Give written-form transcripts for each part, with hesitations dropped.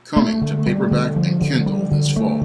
Coming to paperback and Kindle this fall,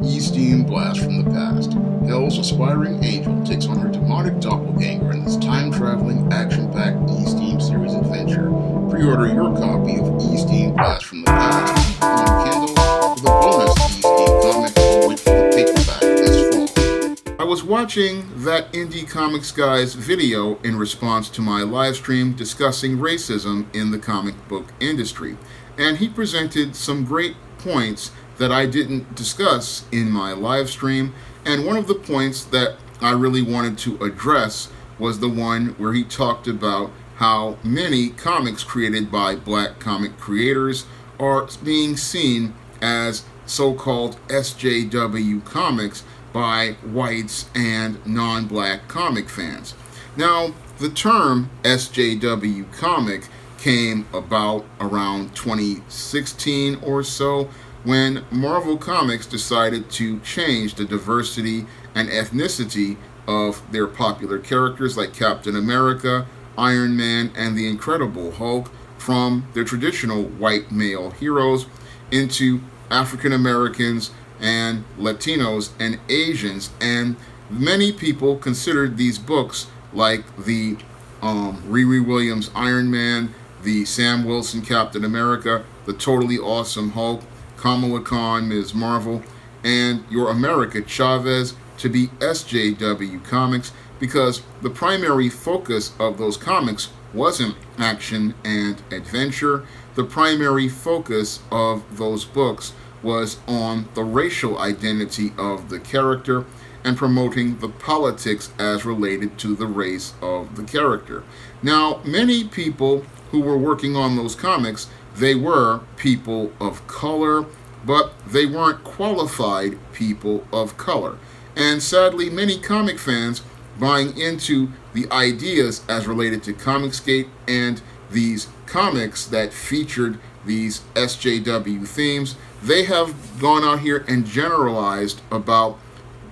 E-Steam Blast from the Past. Hell's aspiring angel takes on her demonic doppelganger in this time-traveling, action-packed E-Steam series adventure. Pre-order your copy of E-Steam Blast from the Past on Kindle with a bonus E-Steam comic with the paperback this fall. I was watching that Indie Comics guy's video in response to my live stream discussing racism in the comic book industry. And he presented some great points that I didn't discuss in my live stream. And one of the points that I really wanted to address was the one where he talked about how many comics created by black comic creators are being seen as so-called SJW comics by whites and non-black comic fans. Now, the term SJW comic came about around 2016 or so when Marvel Comics decided to change the diversity and ethnicity of their popular characters like Captain America, Iron Man, and the Incredible Hulk from their traditional white male heroes into African Americans and Latinos and Asians. And many people considered these books like the Riri Williams Iron Man, the Sam Wilson Captain America, the Totally Awesome Hulk, Kamala Khan Ms. Marvel, and Your America Chavez to be SJW comics because the primary focus of those comics wasn't action and adventure. The primary focus of those books was on the racial identity of the character and promoting the politics as related to the race of the character. Now, many people who were working on those comics, they were people of color, but they weren't qualified people of color. And sadly, many comic fans buying into the ideas as related to Comicsgate and these comics that featured these SJW themes, they have gone out here and generalized about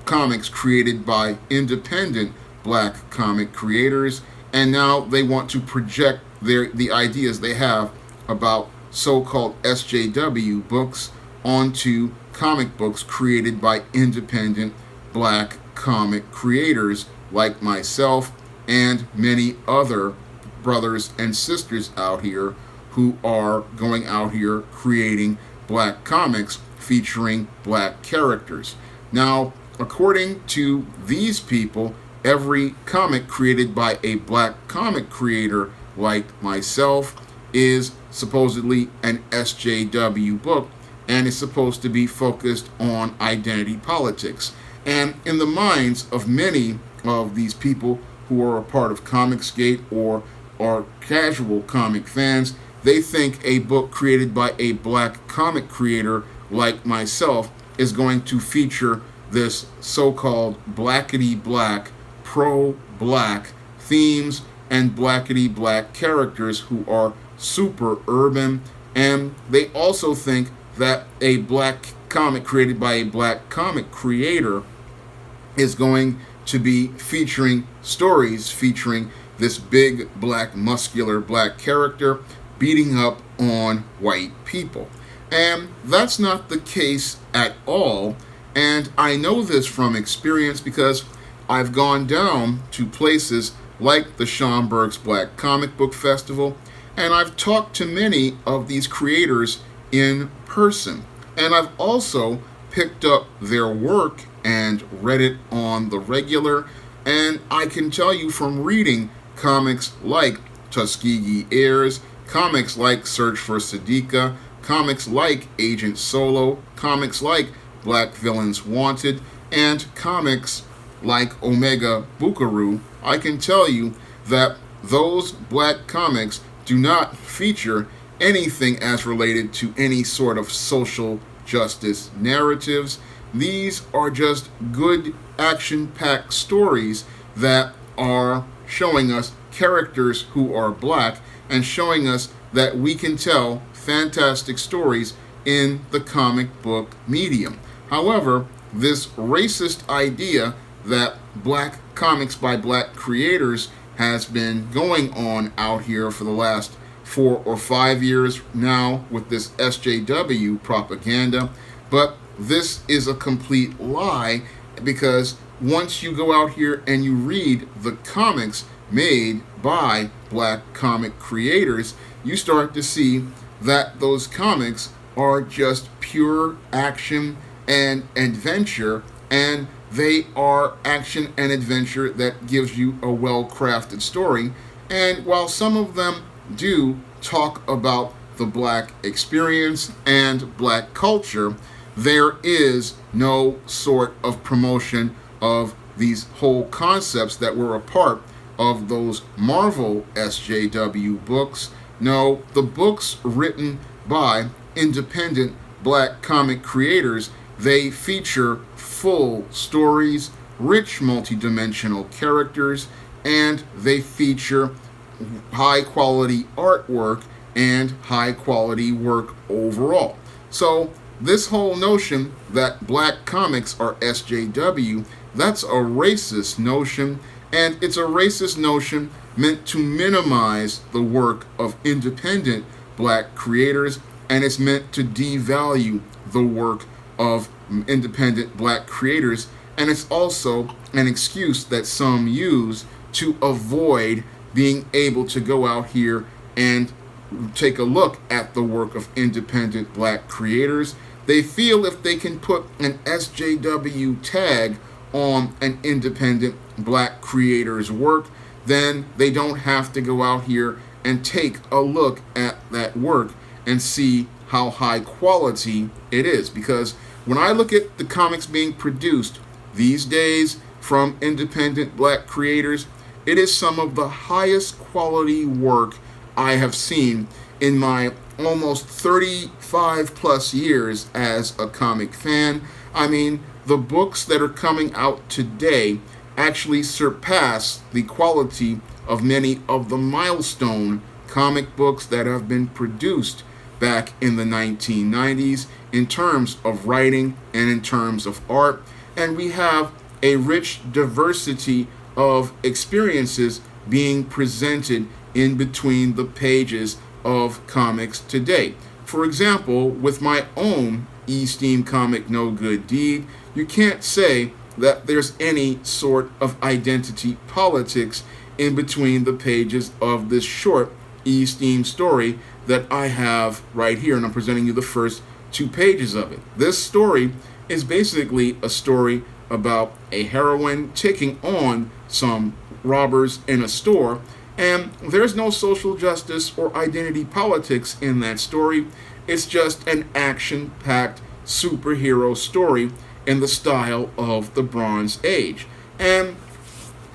comics created by independent black comic creators, and now they want to project the ideas they have about so-called SJW books onto comic books created by independent black comic creators like myself and many other brothers and sisters out here who are going out here creating black comics featuring black characters. Now, according to these people, every comic created by a black comic creator like myself is supposedly an SJW book and is supposed to be focused on identity politics. And in the minds of many of these people who are a part of Comicsgate or are casual comic fans, they think a book created by a black comic creator like myself is going to feature this so-called blackety black, pro-black themes and blackety black characters who are super urban. And they also think that a black comic created by a black comic creator is going to be featuring stories featuring this big black muscular black character beating up on white people. And that's not the case at all. And I know this from experience because I've gone down to places like the Schomburg's Black Comic Book Festival, and I've talked to many of these creators in person. And I've also picked up their work and read it on the regular, and I can tell you from reading comics like Tuskegee Heirs, comics like Search for Siddiqa, comics like Agent Solo, comics like Black Villains Wanted, and comics like Omega Bukaru, I can tell you that those black comics do not feature anything as related to any sort of social justice narratives. These are just good action-packed stories that are showing us characters who are black and showing us that we can tell fantastic stories in the comic book medium. However, this racist idea that black comics by black creators has been going on out here for the last 4 or 5 years now with this SJW propaganda. But this is a complete lie, because once you go out here and you read the comics made by black comic creators, you start to see that those comics are just pure action and adventure, and they are action and adventure that gives you a well-crafted story. And while some of them do talk about the black experience and black culture, there is no sort of promotion of these whole concepts that were a part of those Marvel SJW books. No, the books written by independent black comic creators, they feature full stories, rich multidimensional characters, and they feature high quality artwork and high quality work overall. So this whole notion that black comics are SJW, that's a racist notion, and it's a racist notion meant to minimize the work of independent black creators, and it's meant to devalue the work of independent black creators, and it's also an excuse that some use to avoid being able to go out here and take a look at the work of independent black creators. They feel if they can put an SJW tag on an independent black creator's work, then they don't have to go out here and take a look at that work and see how high quality it is. Because when I look at the comics being produced these days from independent black creators, it is some of the highest quality work I have seen in my almost 35 plus years as a comic fan. I mean, the books that are coming out today actually surpass the quality of many of the milestone comic books that have been produced back in the 1990s in terms of writing and in terms of art. And we have a rich diversity of experiences being presented in between the pages of comics today. For example, with my own E-Steam comic No Good Deed, you can't say that there's any sort of identity politics in between the pages of this short E-Steam story that I have right here, and I'm presenting you the first 2 pages of it. This story is basically a story about a heroine taking on some robbers in a store, and there's no social justice or identity politics in that story. It's just an action-packed superhero story in the style of the Bronze Age. And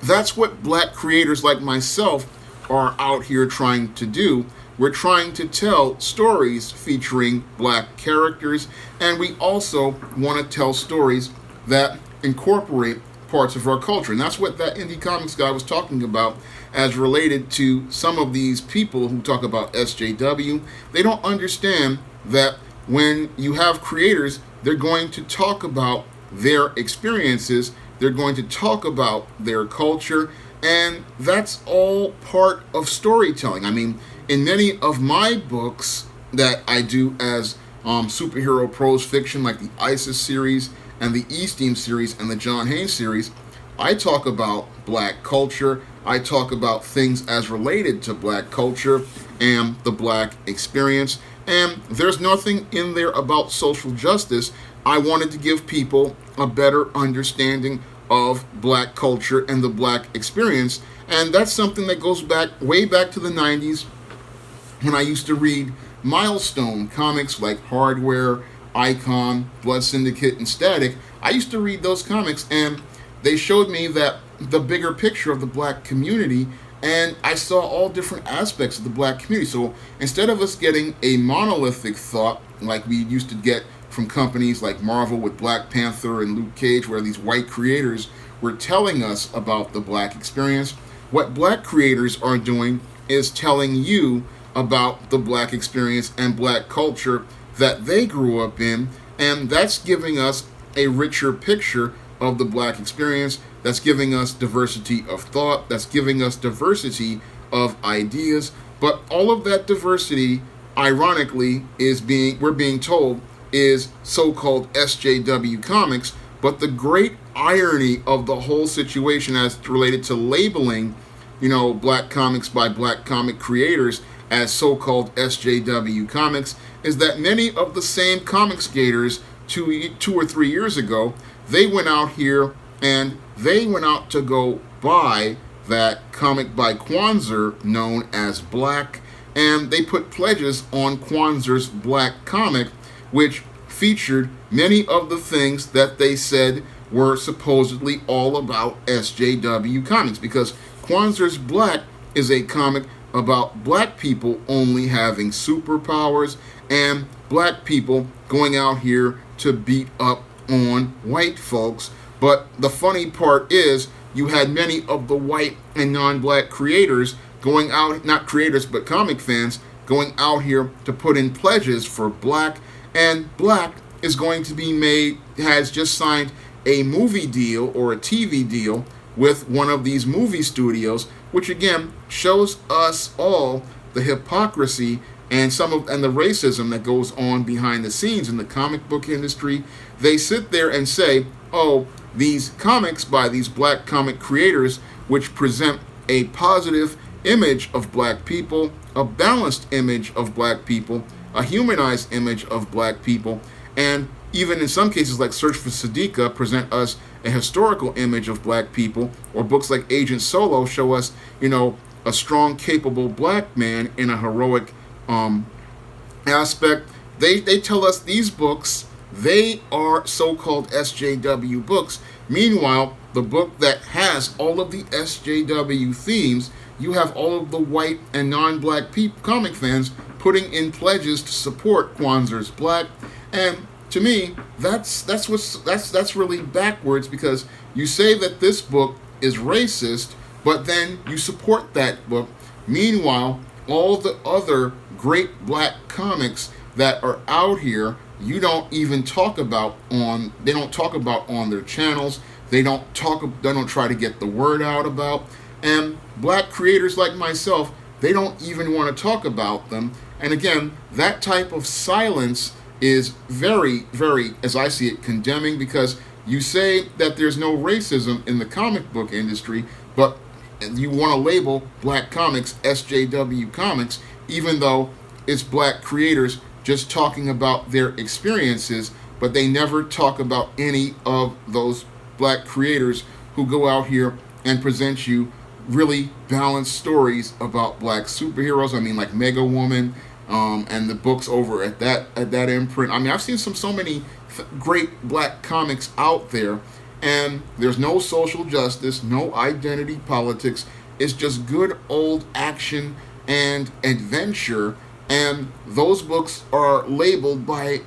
that's what black creators like myself are out here trying to do. We're trying to tell stories featuring black characters, and we also want to tell stories that incorporate parts of our culture. And that's what that indie comics guy was talking about as related to some of these people who talk about SJW. They don't understand that when you have creators, they're going to talk about their experiences, they're going to talk about their culture, and that's all part of storytelling. I mean, in many of my books that I do as superhero prose fiction, like the ISIS series and the E-Steam series and the John Haynes series, I talk about black culture. I talk about things as related to black culture and the black experience. And there's nothing in there about social justice. I wanted to give people a better understanding of black culture and the black experience. And that's something that goes back, way back to the 90s, when I used to read milestone comics like Hardware, Icon, Blood Syndicate, and Static. I used to read those comics, and they showed me that the bigger picture of the black community, and I saw all different aspects of the black community. So instead of us getting a monolithic thought like we used to get from companies like Marvel with Black Panther and Luke Cage, where these white creators were telling us about the black experience, what black creators are doing is telling you about the black experience and black culture that they grew up in, and that's giving us a richer picture of the black experience. That's giving us diversity of thought, that's giving us diversity of ideas, But all of that diversity, ironically, we're being told is so-called SJW comics. But the great irony of the whole situation as related to labeling, black comics by black comic creators as so-called SJW comics is that many of the same comic skaters 2 or 3 years ago, they went out here and they went out to go buy that comic by Kwanzaa known as Black, and they put pledges on Kwanzaa's Black comic, which featured many of the things that they said were supposedly all about SJW comics, because Kwanzaa's Black is a comic about black people only having superpowers and black people going out here to beat up on white folks. But the funny part is you had many of the white and non-black creators going out, not creators but comic fans, going out here to put in pledges for Black, and Black is going to be has just signed a movie deal or a TV deal with one of these movie studios, which again shows us all the hypocrisy and the racism that goes on behind the scenes in the comic book industry. They sit there and say, oh, these comics by these black comic creators, which present a positive image of black people, a balanced image of black people, a humanized image of black people, and even in some cases like Search for Sadiqa present us a historical image of black people, or books like Agent Solo show us, a strong, capable black man in a heroic aspect. They tell us these books, they are so-called SJW books. Meanwhile, the book that has all of the SJW themes, you have all of the white and non-black comic fans putting in pledges to support Kwanzaa's Black. And to me, that's really backwards, because you say that this book is racist, but then you support that book. Meanwhile, all the other great black comics that are out here, they don't talk about on their channels. They don't try to get the word out about. And black creators like myself, they don't even want to talk about them. And again, that type of silence is very, very, as I see it, condemning, because you say that there's no racism in the comic book industry, but you want to label black comics SJW comics, even though it's black creators just talking about their experiences, but they never talk about any of those black creators who go out here and present you really balanced stories about black superheroes. I mean, like Mega Woman, and the books over at that imprint. I mean, I've seen so many great black comics out there, and there's no social justice, no identity politics. It's just good old action and adventure, and those books are labeled by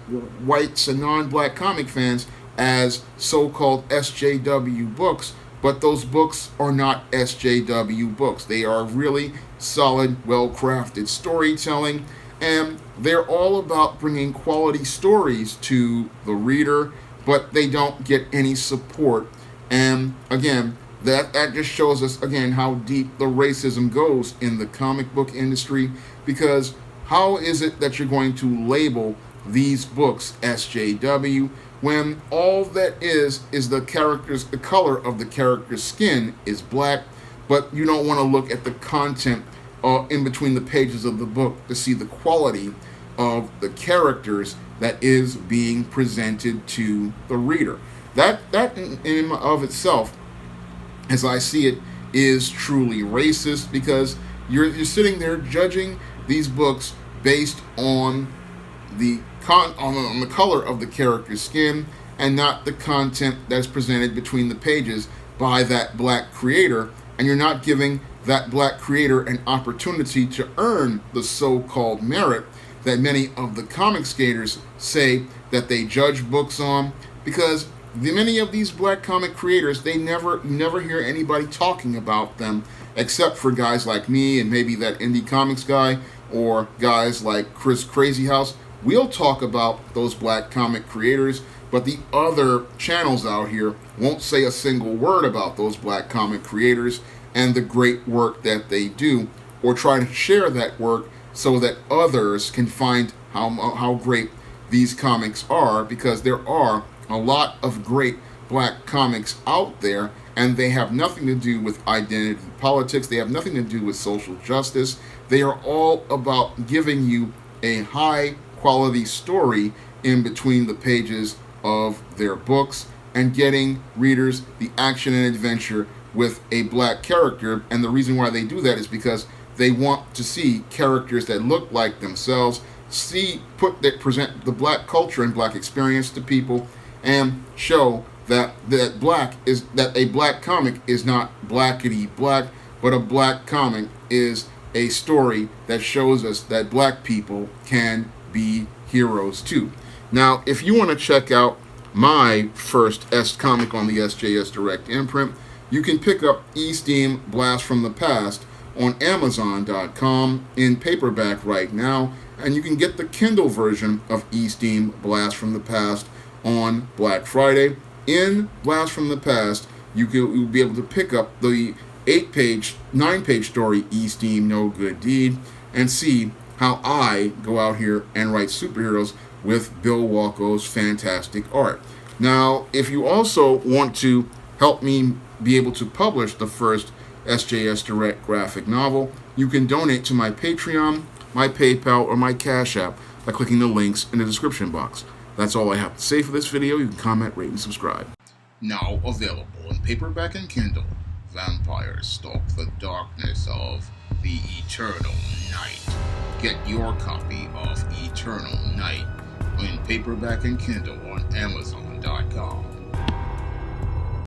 whites and non-black comic fans as so-called SJW books, but those books are not SJW books. They are really solid, well-crafted storytelling, and they're all about bringing quality stories to the reader, but they don't get any support. And again, that just shows us again how deep the racism goes in the comic book industry, because how is it that you're going to label these books SJW when all that is the color of the character's skin is black, but you don't want to look at the content in between the pages of the book to see the quality of the characters that is being presented to the reader. That in and of itself, as I see it, is truly racist, because you're sitting there judging these books based on the on the color of the character's skin, and not the content that's presented between the pages by that black creator, and you're not giving that black creator an opportunity to earn the so-called merit that many of the comic skaters say that they judge books on, because many of these black comic creators, they never hear anybody talking about them, except for guys like me and maybe that indie comics guy, or guys like Chris Crazy House. We'll talk about those black comic creators, but the other channels out here won't say a single word about those black comic creators and the great work that they do or try to share that work so that others can find how great these comics are, because there are a lot of great black comics out there, and they have nothing to do with identity politics. They have nothing to do with social justice. They are all about giving you a high quality story in between the pages of their books and getting readers the action and adventure with a black character. And the reason why they do that is because they want to see characters that look like themselves, present the black culture and black experience to people, and show that a black comic is not blackety black, but a black comic is a story that shows us that black people can be heroes too. Now, if you want to check out my first comic on the SJS Direct imprint, you can pick up E-Steam Blast from the Past on Amazon.com in paperback right now, and you can get the Kindle version of E-Steam Blast from the Past on Black Friday. In Blast from the Past, you'll be able to pick up the 9-page story E-Steam No Good Deed and see how I go out here and write superheroes with Bill Walko's fantastic art. Now, if you also want to help me be able to publish the first SJS Direct graphic novel, you can donate to my Patreon, my PayPal, or my Cash App by clicking the links in the description box. That's all I have to say for this video. You can comment, rate, and subscribe. Now available in paperback and Kindle, Vampires Stalk the Darkness of the Eternal Night. Get your copy of Eternal Night in paperback and Kindle on Amazon.com.